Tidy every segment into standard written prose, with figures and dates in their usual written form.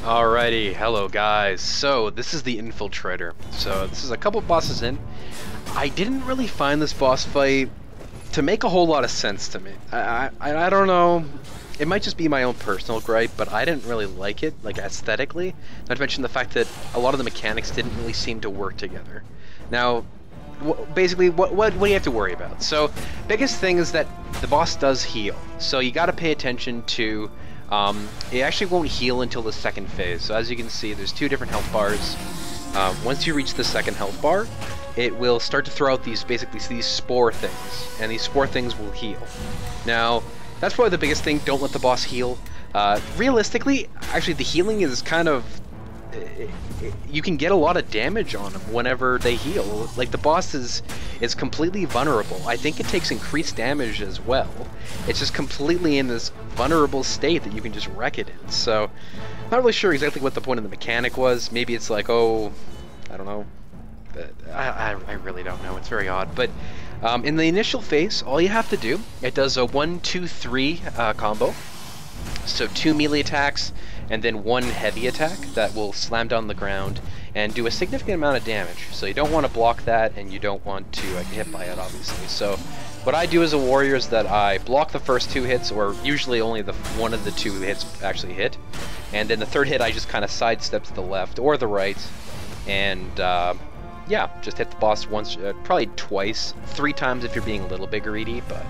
Alrighty, hello guys. So this is the Infiltrator. So this is a couple bosses in. I didn't really find this boss fight to make a whole lot of sense to me. I don't know. It might just be my own personal gripe, but I didn't really like it, like aesthetically. Not to mention the fact that a lot of the mechanics didn't really seem to work together. Now, basically, what do you have to worry about? So, biggest thing is that the boss does heal. So you got to pay attention to. It actually won't heal until the second phase. So as you can see, there's two different health bars. Once you reach the second health bar, it will start to throw out these these spore things, and these spore things will heal. Now, that's probably the biggest thing. Don't let the boss heal. Realistically, actually, the healing is kind of you can get a lot of damage on them whenever they heal. Like, the boss is completely vulnerable. I think it takes increased damage as well. It's just completely in this vulnerable state that you can just wreck it in. So, not really sure exactly what the point of the mechanic was. Maybe it's like, oh, I don't know. I really don't know. It's very odd. But in the initial phase, all you have to do, it does a 1-2-3 combo. So 2 melee attacks, and then 1 heavy attack that will slam down the ground and do a significant amount of damage. So you don't want to block that, and you don't want to get hit by it, obviously. So what I do as a warrior is that I block the first 2 hits, or usually only one of the 2 hits actually hit. And then the third hit I just kind of sidestep to the left or the right, and yeah, just hit the boss once, probably twice, 3 times if you're being a little bit greedy, but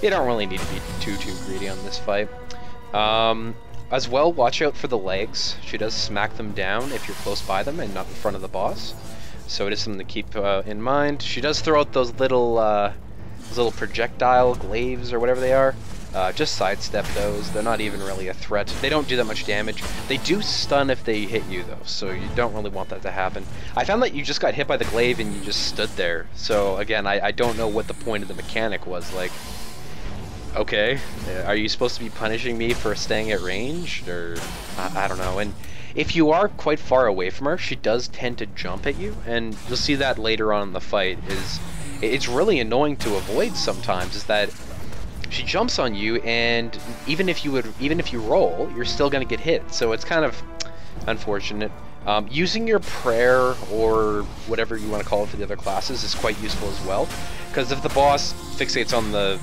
you don't really need to be too greedy on this fight. As well, watch out for the legs. She does smack them down if you're close by them and not in front of the boss. So it is something to keep in mind. She does throw out those little projectile glaives or whatever they are. Just sidestep those. They're not even really a threat. They don't do that much damage. They do stun if they hit you though, so you don't really want that to happen. I found that you just got hit by the glaive and you just stood there. So again, I don't know what the point of the mechanic was. Like, okay, are you supposed to be punishing me for staying at range, or I don't know. And if you are quite far away from her, she does tend to jump at you, and you'll see that later on in the fight. It's really annoying to avoid sometimes, is that she jumps on you, and even if you roll, you're still gonna get hit. So it's kind of unfortunate. Using your prayer, or whatever you want to call it for the other classes, is quite useful as well, because if the boss fixates on the,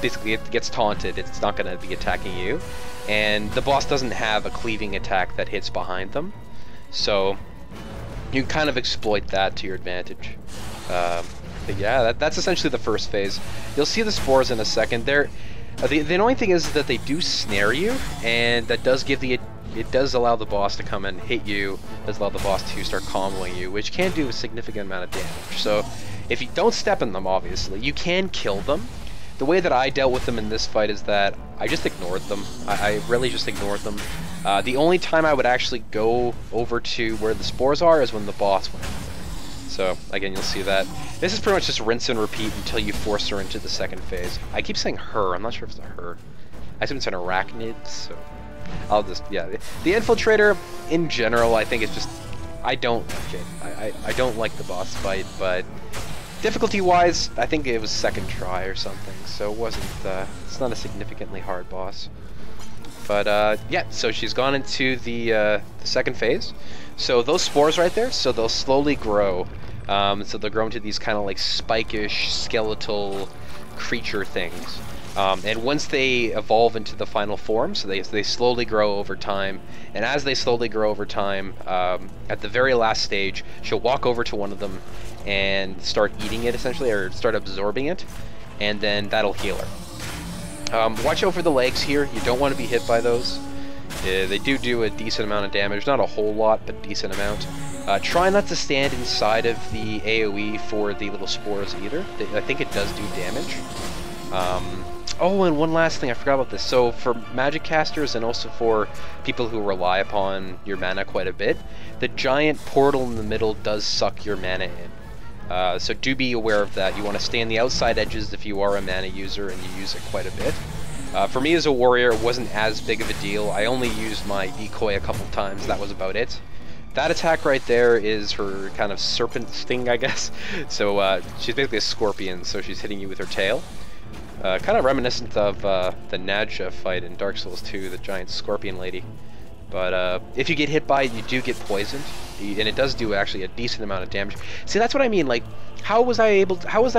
basically it gets taunted, it's not going to be attacking you, and the boss doesn't have a cleaving attack that hits behind them, so you can kind of exploit that to your advantage. But yeah, that's essentially the first phase. You'll see the spores in a second. The annoying thing is that they do snare you, and that does give it does allow the boss to come and hit you, does allow the boss to start comboing you, which can do a significant amount of damage. So if you don't step in them, obviously, you can kill them. The way that I dealt with them in this fight is that I just ignored them. I really just ignored them. The only time I would actually go over to where the spores are is when the boss went over there. So, again, you'll see that. This is pretty much just rinse and repeat until you force her into the second phase. I keep saying her, I'm not sure if it's a her. I assume it's an arachnid, so I'll just, yeah. The Infiltrator, in general, I think it's just, I don't like it. I don't like the boss fight, but difficulty-wise, I think it was second try or something, so it wasn't, it's not a significantly hard boss. But, yeah, so she's gone into the second phase. So those spores right there, so they'll slowly grow. So they'll grow into these kind of like spikish, skeletal creature things. And once they evolve into the final form, so they slowly grow over time. And as they slowly grow over time, at the very last stage, she'll walk over to one of them and start eating it, essentially, or start absorbing it, and then that'll heal her. Watch out for the legs here. You don't want to be hit by those. They do a decent amount of damage, not a whole lot, but decent amount. Try not to stand inside of the AoE for the little spores either. I think it does do damage. Oh, and one last thing, I forgot about this. So for magic casters and also for people who rely upon your mana quite a bit, the giant portal in the middle does suck your mana in. So do be aware of that. You want to stay on the outside edges if you are a mana user and you use it quite a bit. For me as a warrior, it wasn't as big of a deal. I only used my decoy a couple times, that was about it. That attack right there is her kind of serpent sting, I guess. So she's basically a scorpion, so she's hitting you with her tail. Kind of reminiscent of the Nadja fight in Dark Souls 2, the giant scorpion lady. But if you get hit by it, you do get poisoned, and it does do actually a decent amount of damage. See, that's what I mean. Like, how was I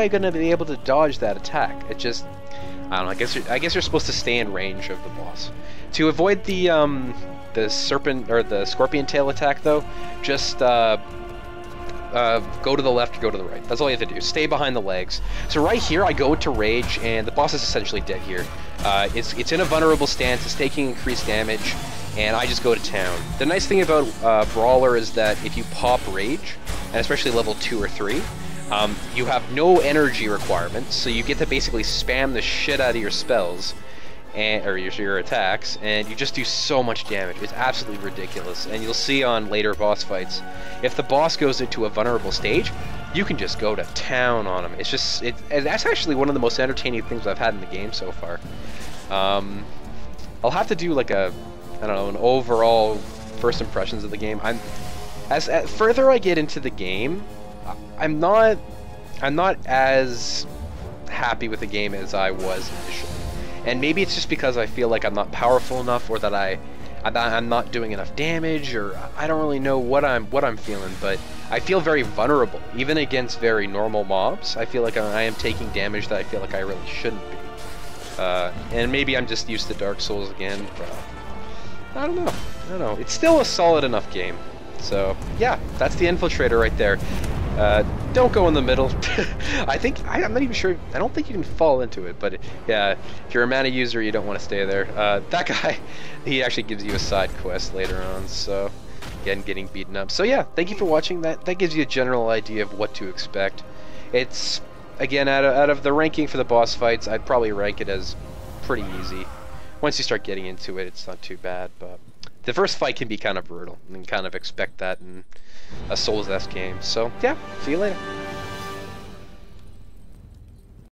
gonna be able to dodge that attack? It just, I don't know. I guess you're supposed to stay in range of the boss. To avoid the serpent or the scorpion tail attack, though, just go to the left or go to the right. That's all you have to do. Stay behind the legs. So right here, I go to rage, and the boss is essentially dead here. It's in a vulnerable stance. It's taking increased damage, and I just go to town. The nice thing about Brawler is that if you pop rage, and especially level 2 or 3, you have no energy requirements, so you get to basically spam the shit out of your spells, or your attacks, and you just do so much damage. It's absolutely ridiculous. And you'll see on later boss fights, if the boss goes into a vulnerable stage, you can just go to town on him. That's actually one of the most entertaining things I've had in the game so far. I'll have to do like I don't know, an overall first impressions of the game. As further I get into the game, I'm not as happy with the game as I was initially. And maybe it's just because I feel like I'm not powerful enough, or that I'm not doing enough damage, or I don't really know what I'm feeling, but I feel very vulnerable. Even against very normal mobs, I feel like I am taking damage that I feel like I really shouldn't be. And maybe I'm just used to Dark Souls again, but I don't know. It's still a solid enough game. So yeah, that's the Infiltrator right there. Don't go in the middle. I'm not even sure. I don't think you can fall into it, but yeah, if you're a mana user, you don't want to stay there. That guy, he actually gives you a side quest later on, so again, getting beaten up. So yeah, thank you for watching. That gives you a general idea of what to expect. It's, again, out of the ranking for the boss fights, I'd probably rank it as pretty easy. Once you start getting into it, it's not too bad, but the first fight can be kind of brutal, and kind of expect that in a Souls-esque game. So yeah, see you later.